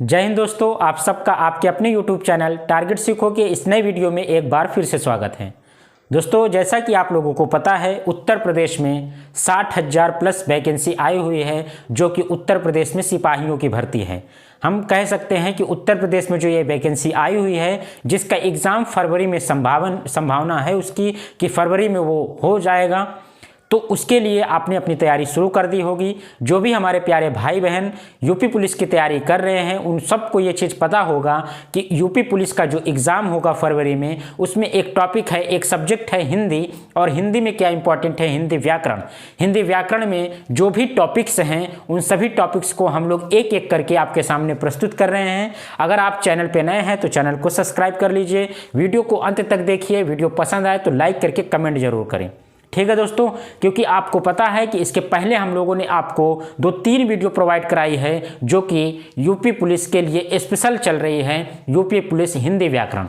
जय हिंद दोस्तों, आप सबका आपके अपने YouTube चैनल टारगेट सीखो के इस नए वीडियो में एक बार फिर से स्वागत है। दोस्तों, जैसा कि आप लोगों को पता है, उत्तर प्रदेश में 60,000 प्लस वैकेंसी आई हुई है, जो कि उत्तर प्रदेश में सिपाहियों की भर्ती है। हम कह सकते हैं कि उत्तर प्रदेश में जो ये वैकेंसी आई हुई है, जिसका एग्ज़ाम फरवरी में संभावना है उसकी कि फरवरी में वो हो जाएगा, तो उसके लिए आपने अपनी तैयारी शुरू कर दी होगी। जो भी हमारे प्यारे भाई बहन यूपी पुलिस की तैयारी कर रहे हैं, उन सबको ये चीज़ पता होगा कि यूपी पुलिस का जो एग्ज़ाम होगा फरवरी में, उसमें एक टॉपिक है, एक सब्जेक्ट है हिंदी। और हिंदी में क्या इंपॉर्टेंट है? हिंदी व्याकरण। हिंदी व्याकरण में जो भी टॉपिक्स हैं, उन सभी टॉपिक्स को हम लोग एक एक करके आपके सामने प्रस्तुत कर रहे हैं। अगर आप चैनल पर नए हैं तो चैनल को सब्सक्राइब कर लीजिए, वीडियो को अंत तक देखिए। वीडियो पसंद आए तो लाइक करके कमेंट जरूर करें, ठीक है दोस्तों। क्योंकि आपको पता है कि इसके पहले हम लोगों ने आपको 2-3 वीडियो प्रोवाइड कराई है, जो कि यूपी पुलिस के लिए स्पेशल चल रही है, यूपी पुलिस हिंदी व्याकरण।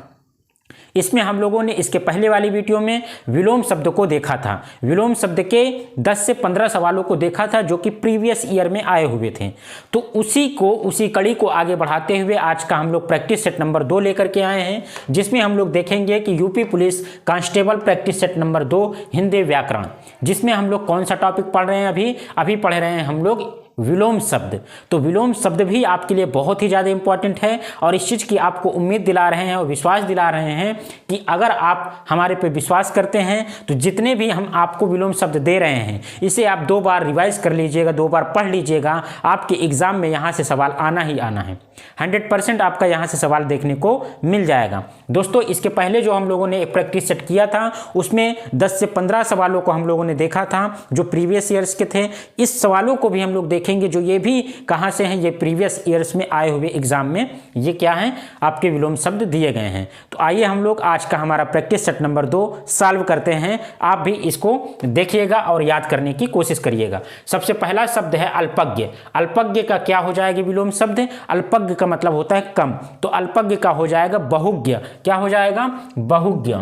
इसमें हम लोगों ने इसके पहले वाली वीडियो में विलोम शब्द को देखा था। विलोम शब्द के 10 से 15 सवालों को देखा था, जो कि प्रीवियस ईयर में आए हुए थे। तो उसी कड़ी को आगे बढ़ाते हुए आज का हम लोग प्रैक्टिस सेट नंबर 2 लेकर के आए हैं, जिसमें हम लोग देखेंगे कि UP police constable practice set number 2 Hindi व्याकरण, जिसमें हम लोग कौन सा टॉपिक पढ़ रहे हैं? अभी पढ़ रहे हैं हम लोग विलोम शब्द। तो विलोम शब्द भी आपके लिए बहुत ही ज़्यादा इंपॉर्टेंट है, और इस चीज़ की आपको उम्मीद दिला रहे हैं और विश्वास दिला रहे हैं कि अगर आप हमारे पे विश्वास करते हैं तो जितने भी हम आपको विलोम शब्द दे रहे हैं, इसे आप 2 बार रिवाइज कर लीजिएगा, 2 बार पढ़ लीजिएगा। आपके एग्जाम में यहाँ से सवाल आना ही आना है। 100% आपका यहाँ से सवाल देखने को मिल जाएगा। दोस्तों, इसके पहले जो हम लोगों ने एक प्रैक्टिस सेट किया था, उसमें 10 से 15 सवालों को हम लोगों ने देखा था, जो प्रीवियस ईयर्स के थे। इस सवालों को भी हम लोग देखेंगे, जो ये भी कहाँ से हैं, ये प्रीवियस ईयर्स में आए हुए एग्जाम में ये क्या हैं, आपके विलोम शब्द दिए गए हैं। तो आइए हम लोग आज का हमारा प्रैक्टिस सेट नंबर 2 सॉल्व करते हैं। आप भी इसको देखिएगा और याद करने की कोशिश करिएगा। सबसे पहला शब्द है अल्पज्ञ। अल्पज्ञ का क्या हो जाएगा विलोम शब्द? अल्पज्ञ का मतलब होता है कम, तो अल्पज्ञ का हो जाएगा बहुज्ञ। क्या हो जाएगा? बहुज्ञ।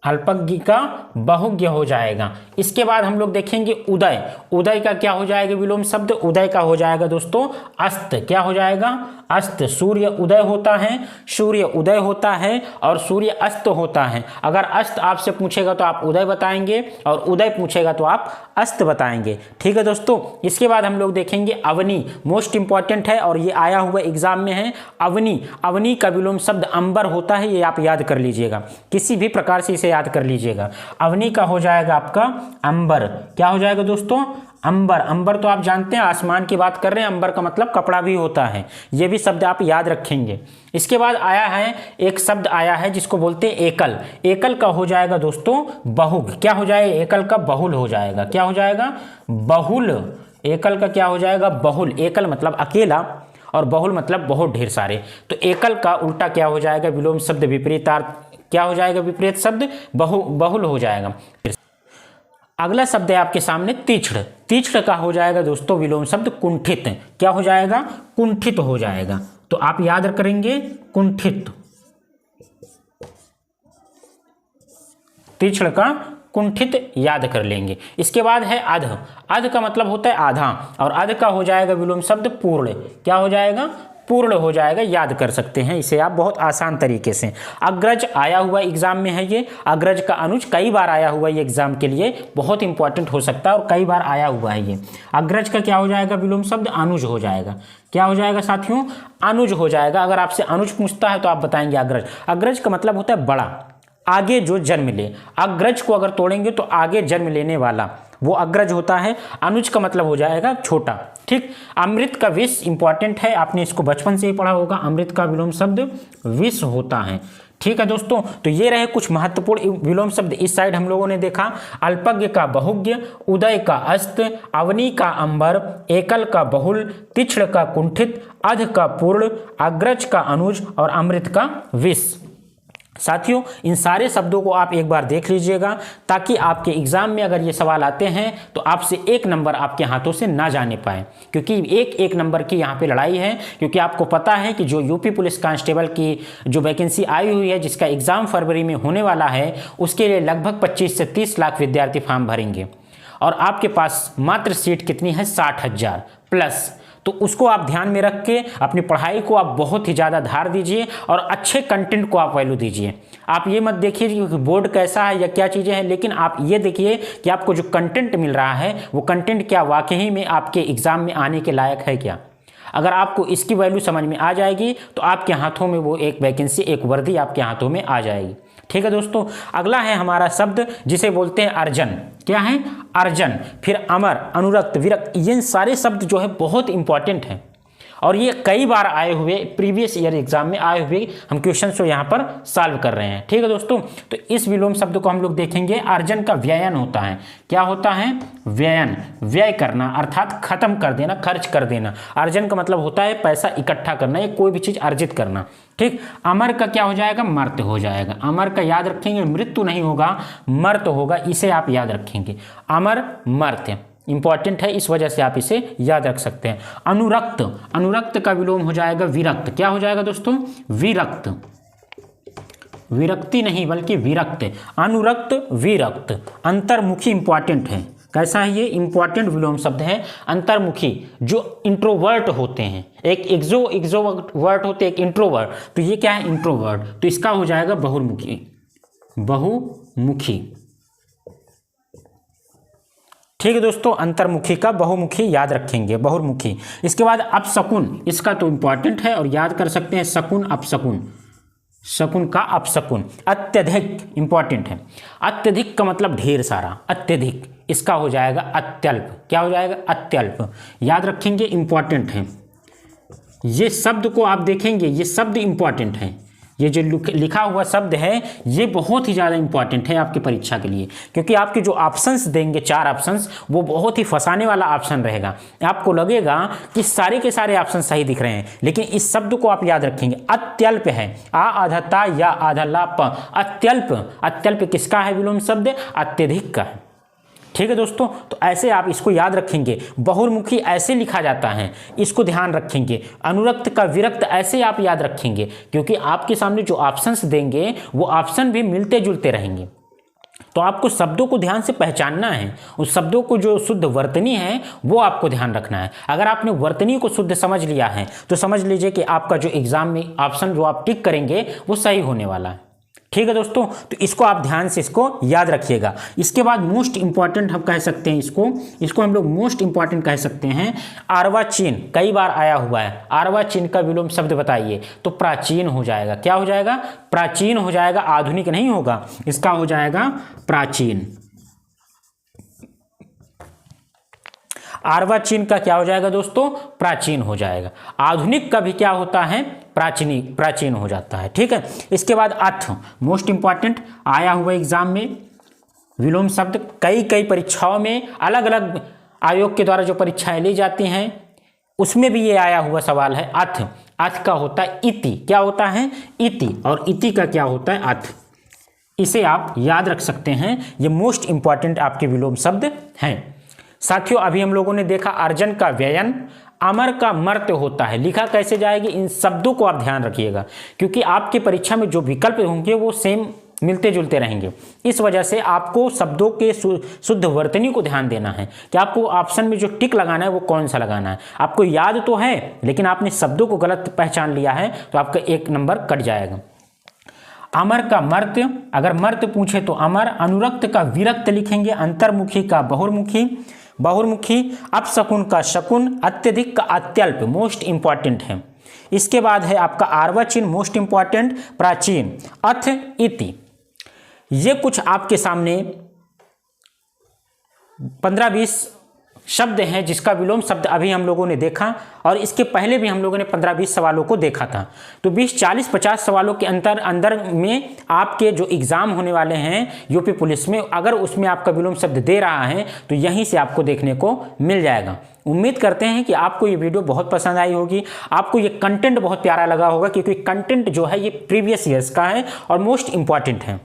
अल्पज्ञ का बहुज्ञ हो जाएगा। इसके बाद हम लोग देखेंगे उदय। उदय का क्या हो जाएगा विलोम शब्द? उदय का हो जाएगा दोस्तों अस्त। क्या हो जाएगा? अस्त। सूर्य उदय होता है, सूर्य उदय होता है और सूर्य अस्त होता है। अगर अस्त आपसे पूछेगा तो आप उदय बताएंगे, और उदय पूछेगा तो आप अस्त बताएंगे, ठीक है दोस्तों। इसके बाद हम लोग देखेंगे अवनी। मोस्ट इंपॉर्टेंट है और ये आया हुआ एग्जाम में है। अवनी। अवनी का विलोम शब्द अंबर होता है, ये आप याद कर लीजिएगा, किसी भी प्रकार से इसे याद कर लीजिएगा। अवनी का हो जाएगा आपका अंबर। क्या हो जाएगा दोस्तों? अंबर। अंबर तो आप जानते हैं, आसमान की बात कर रहे हैं। अंबर का मतलब कपड़ा भी होता है, ये भी शब्द आप याद रखेंगे। इसके बाद आया है एक शब्द आया है जिसको बोलते हैं एकल। एकल का हो जाएगा दोस्तों बहुग। क्या हो जाएगा? एकल का बहुल हो जाएगा। क्या हो जाएगा? बहुल। एकल का क्या हो जाएगा? बहुल। एकल मतलब अकेला और बहुल मतलब बहुत ढेर सारे। तो एकल का उल्टा क्या हो जाएगा विलोम शब्द? विपरीतार्थ। क्या हो जाएगा विपरीत शब्द? बहुल हो जाएगा। अगला शब्द है आपके सामने तीक्ष्ण। तीक्ष्ण का हो जाएगा दोस्तों विलोम शब्द कुंठित। क्या हो जाएगा? कुंठित हो जाएगा। तो आप याद करेंगे कुंठित। तीक्ष्ण का कुंठित याद कर लेंगे। इसके बाद है अध। अध का मतलब होता है आधा, और अध का हो जाएगा विलोम शब्द पूर्ण। क्या हो जाएगा? पूर्ण हो जाएगा। याद कर सकते हैं इसे आप बहुत आसान तरीके से। अग्रज आया हुआ एग्जाम में है ये। अग्रज का अनुज कई बार आया हुआ ये एग्जाम के लिए, बहुत इंपॉर्टेंट हो सकता है और कई बार आया हुआ है ये। अग्रज का क्या हो जाएगा विलोम शब्द? अनुज हो जाएगा। क्या हो जाएगा साथियों? अनुज हो जाएगा। अगर आपसे अनुज पूछता है तो आप बताएंगे अग्रज। अग्रज का मतलब होता है बड़ा, आगे जो जन्म ले। अग्रज को अगर तोड़ेंगे तो आगे जन्म लेने वाला, वो अग्रज होता है। अनुज का मतलब हो जाएगा छोटा, ठीक। अमृत का विष इंपॉर्टेंट है, आपने इसको बचपन से ही पढ़ा होगा। अमृत का विलोम शब्द विष होता है, ठीक है दोस्तों। तो ये रहे कुछ महत्वपूर्ण विलोम शब्द। इस साइड हम लोगों ने देखा अल्पज्ञ का बहुज्ञ, उदय का अस्त, अवनी का अंबर, एकल का बहुल, तीक्ष्ण का कुंठित, अध का पूर्ण, अग्रज का अनुज और अमृत का विष। साथियों, इन सारे शब्दों को आप एक बार देख लीजिएगा ताकि आपके एग्जाम में अगर ये सवाल आते हैं तो आपसे एक नंबर आपके हाथों से ना जाने पाए, क्योंकि एक एक नंबर की यहाँ पे लड़ाई है। क्योंकि आपको पता है कि जो यूपी पुलिस कांस्टेबल की जो वैकेंसी आई हुई है, जिसका एग्जाम फरवरी में होने वाला है, उसके लिए लगभग 25 से 30 लाख विद्यार्थी फॉर्म भरेंगे और आपके पास मात्र सीट कितनी है, 60,000 प्लस। तो उसको आप ध्यान में रख के अपनी पढ़ाई को आप बहुत ही ज़्यादा धार दीजिए और अच्छे कंटेंट को आप वैल्यू दीजिए। आप ये मत देखिए कि बोर्ड कैसा है या क्या चीज़ें हैं, लेकिन आप ये देखिए कि आपको जो कंटेंट मिल रहा है वो कंटेंट क्या वाकई में आपके एग्ज़ाम में आने के लायक है क्या। अगर आपको इसकी वैल्यू समझ में आ जाएगी तो आपके हाथों में वो एक वैकेंसी, एक वर्दी आपके हाथों में आ जाएगी। ठीक है दोस्तों, अगला है हमारा शब्द जिसे बोलते हैं अर्जन। क्या है? अर्जन। फिर अमर, अनुरक्त, विरक्त, ये सारे शब्द जो है बहुत इंपॉर्टेंट हैं और ये कई बार आए हुए प्रीवियस ईयर एग्जाम में आए हुए हम क्वेश्चन को यहाँ पर सॉल्व कर रहे हैं। ठीक है दोस्तों, तो इस विलोम शब्द को हम लोग देखेंगे। अर्जन का व्ययन होता है। क्या होता है? व्ययन, व्यय करना अर्थात खत्म कर देना, खर्च कर देना। अर्जन का मतलब होता है पैसा इकट्ठा करना या कोई भी चीज अर्जित करना। ठीक। अमर का क्या हो जाएगा? मर्त हो जाएगा। अमर का याद रखेंगे, मृत्यु नहीं होगा, मर्त होगा, इसे आप याद रखेंगे। अमर, मर्त इंपॉर्टेंट है, इस वजह से आप इसे याद रख सकते हैं। अनुरक्त, अनुरक्त का विलोम हो जाएगा विरक्त। क्या हो जाएगा दोस्तों? विरक्त। विरक्ति नहीं बल्कि विरक्त। अनुरक्त, विरक्त। अंतर्मुखी इंपॉर्टेंट है। कैसा है ये? इंपॉर्टेंट विलोम शब्द है। अंतर्मुखी, जो इंट्रोवर्ट होते हैं, एक एक्सोवर्ट होते हैं, एक इंट्रोवर्ट, तो ये क्या है? इंट्रोवर्ट। तो इसका हो जाएगा बहुमुखी। बहुमुखी। ठीक है दोस्तों, अंतर्मुखी का बहुमुखी याद रखेंगे, बहुमुखी। इसके बाद अपशकुन, इसका तो इंपॉर्टेंट है और याद कर सकते हैं। शकुन, अपशकुन, शकुन का अपशकुन। अत्यधिक इंपॉर्टेंट है। अत्यधिक का मतलब ढेर सारा, अत्यधिक, इसका हो जाएगा अत्यल्प। क्या हो जाएगा? अत्यल्प। याद रखेंगे, इंपॉर्टेंट है। ये शब्द को आप देखेंगे, ये शब्द इंपॉर्टेंट है। ये जो लिखा हुआ शब्द है ये बहुत ही ज़्यादा इंपॉर्टेंट है आपकी परीक्षा के लिए, क्योंकि आपके जो ऑप्शंस देंगे, 4 ऑप्शंस, वो बहुत ही फंसाने वाला ऑप्शन रहेगा। आपको लगेगा कि सारे के सारे ऑप्शन सही दिख रहे हैं, लेकिन इस शब्द को आप याद रखेंगे। अत्यल्प है, आ आधा ता या आधा ला प, अत्यल्प। अत्यल्प किसका है विलोम शब्द? अत्यधिक का है। ठीक है दोस्तों, तो ऐसे आप इसको याद रखेंगे। बहुमुखी ऐसे लिखा जाता है, इसको ध्यान रखेंगे। अनुरक्त का विरक्त ऐसे आप याद रखेंगे, क्योंकि आपके सामने जो ऑप्शंस देंगे वो ऑप्शन भी मिलते जुलते रहेंगे। तो आपको शब्दों को ध्यान से पहचानना है, उस शब्दों को जो शुद्ध वर्तनी है वो आपको ध्यान रखना है। अगर आपने वर्तनी को शुद्ध समझ लिया है तो समझ लीजिए कि आपका जो एग्जाम में ऑप्शन जो आप टिक करेंगे वो सही होने वाला है। ठीक है दोस्तों, तो इसको आप ध्यान से इसको याद रखिएगा। इसके बाद मोस्ट इंपॉर्टेंट हम कह सकते हैं इसको हम लोग मोस्ट इंपॉर्टेंट कह सकते हैं। अर्वाचीन, कई बार आया हुआ है। अर्वाचीन का विलोम शब्द बताइए, तो प्राचीन हो जाएगा। क्या हो जाएगा? प्राचीन हो जाएगा, आधुनिक नहीं होगा। इसका हो जाएगा प्राचीन। अर्वाचीन का क्या हो जाएगा दोस्तों? प्राचीन हो जाएगा। आधुनिक का भी क्या होता है? प्राचीन हो जाता है। ठीक है। इसके बाद अथ, मोस्ट इंपॉर्टेंट, आया हुआ एग्जाम में विलोम शब्द। कई परीक्षाओं में अलग अलग आयोग के द्वारा जो परीक्षाएं ली जाती हैं उसमें भी ये आया हुआ सवाल है। अथ, अथ का होता है इति। क्या होता है? इति। और इति का क्या होता है? अथ। इसे आप याद रख सकते हैं, ये मोस्ट इंपॉर्टेंट आपके विलोम शब्द हैं। साथियों, अभी हम लोगों ने देखा अर्जन का व्ययन, अमर का मर्त होता है। लिखा कैसे जाएगी, इन शब्दों को आप ध्यान रखिएगा, क्योंकि आपकी परीक्षा में जो विकल्प होंगे वो सेम मिलते जुलते रहेंगे। इस वजह से आपको शब्दों के शुद्ध वर्तनी को ध्यान देना है कि आपको ऑप्शन में जो टिक लगाना है वो कौन सा लगाना है। आपको याद तो है, लेकिन आपने शब्दों को गलत पहचान लिया है तो आपका 1 नंबर कट जाएगा। अमर का मर्त, अगर मर्त पूछे तो अमर। अनुरक्त का विरक्त लिखेंगे। अंतर्मुखी का बहुमुखी। अपशकुन का शकुन। अत्यधिक का अत्यल्प, मोस्ट इंपॉर्टेंट है। इसके बाद है आपका अर्वाचीन, मोस्ट इंपॉर्टेंट। प्राचीन, अथ, इति। ये कुछ आपके सामने 15-20 शब्द हैं जिसका विलोम शब्द अभी हम लोगों ने देखा, और इसके पहले भी हम लोगों ने 15-20 सवालों को देखा था। तो 20, 40, 50 सवालों के अंदर में आपके जो एग्ज़ाम होने वाले हैं यूपी पुलिस में, अगर उसमें आपका विलोम शब्द दे रहा है तो यहीं से आपको देखने को मिल जाएगा। उम्मीद करते हैं कि आपको ये वीडियो बहुत पसंद आई होगी, आपको ये कंटेंट बहुत प्यारा लगा होगा, क्योंकि कंटेंट जो है ये प्रीवियस ईयर्स का है और मोस्ट इम्पॉर्टेंट है।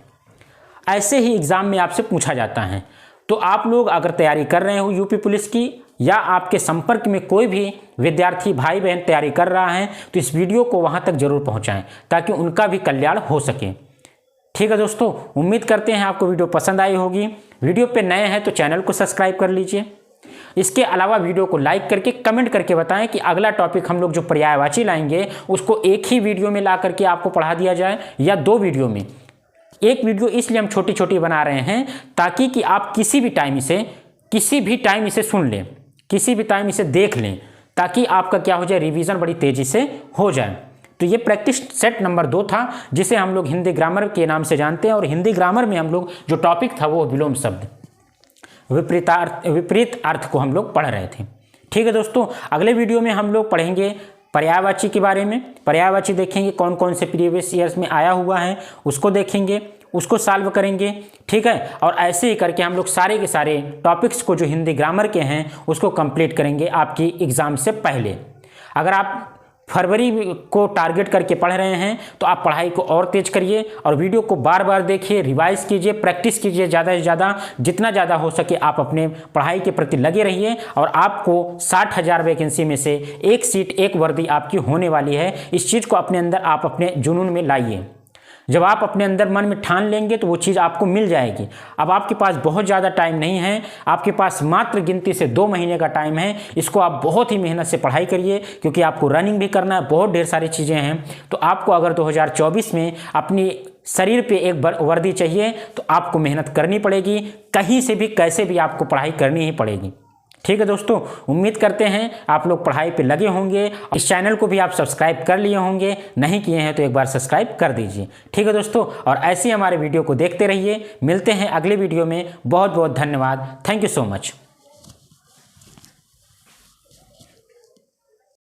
ऐसे ही एग्ज़ाम में आपसे पूछा जाता है। तो आप लोग अगर तैयारी कर रहे हो यूपी पुलिस की, या आपके संपर्क में कोई भी विद्यार्थी भाई बहन तैयारी कर रहा है, तो इस वीडियो को वहां तक जरूर पहुंचाएं ताकि उनका भी कल्याण हो सके। ठीक है दोस्तों, उम्मीद करते हैं आपको वीडियो पसंद आई होगी। वीडियो पे नए हैं तो चैनल को सब्सक्राइब कर लीजिए। इसके अलावा वीडियो को लाइक करके कमेंट करके बताएं कि अगला टॉपिक हम लोग जो पर्यायवाची लाएंगे उसको एक ही वीडियो में ला करके आपको पढ़ा दिया जाए, या 2 वीडियो में। एक वीडियो इसलिए हम छोटी छोटी बना रहे हैं ताकि कि आप किसी भी टाइम इसे सुन लें, किसी भी टाइम इसे देख लें, ताकि आपका क्या हो जाए, रिवीजन बड़ी तेजी से हो जाए। तो ये प्रैक्टिस सेट नंबर 2 था, जिसे हम लोग हिंदी ग्रामर के नाम से जानते हैं। और हिंदी ग्रामर में हम लोग जो टॉपिक था वो विलोम शब्द, विपरीत अर्थ को हम लोग पढ़ रहे थे। ठीक है दोस्तों, अगले वीडियो में हम लोग पढ़ेंगे पर्यायवाची के बारे में। पर्यायवाची देखेंगे कौन कौन से प्रीवियस ईयर्स में आया हुआ है, उसको देखेंगे, उसको सॉल्व करेंगे। ठीक है, और ऐसे ही करके हम लोग सारे के सारे टॉपिक्स को जो हिंदी ग्रामर के हैं उसको कंप्लीट करेंगे आपकी एग्ज़ाम से पहले। अगर आप फरवरी को टारगेट करके पढ़ रहे हैं तो आप पढ़ाई को और तेज करिए, और वीडियो को बार बार देखिए, रिवाइज कीजिए, प्रैक्टिस कीजिए ज़्यादा से ज़्यादा। जितना ज़्यादा हो सके आप अपने पढ़ाई के प्रति लगे रहिए, और आपको 60,000 वैकेंसी में से 1 सीट 1 वर्दी आपकी होने वाली है। इस चीज़ को अपने अंदर आप अपने जुनून में लाइए। जब आप अपने अंदर मन में ठान लेंगे तो वो चीज़ आपको मिल जाएगी। अब आपके पास बहुत ज़्यादा टाइम नहीं है, आपके पास मात्र गिनती से 2 महीने का टाइम है। इसको आप बहुत ही मेहनत से पढ़ाई करिए, क्योंकि आपको रनिंग भी करना है, बहुत ढेर सारी चीज़ें हैं। तो आपको अगर 2024 में अपनी शरीर पे एक वर्दी चाहिए तो आपको मेहनत करनी पड़ेगी, कहीं से भी कैसे भी आपको पढ़ाई करनी ही पड़ेगी। ठीक है दोस्तों, उम्मीद करते हैं आप लोग पढ़ाई पे लगे होंगे। इस चैनल को भी आप सब्सक्राइब कर लिए होंगे, नहीं किए हैं तो एक बार सब्सक्राइब कर दीजिए। ठीक है दोस्तों, और ऐसे ही हमारे वीडियो को देखते रहिए। मिलते हैं अगले वीडियो में। बहुत बहुत धन्यवाद। Thank you so much.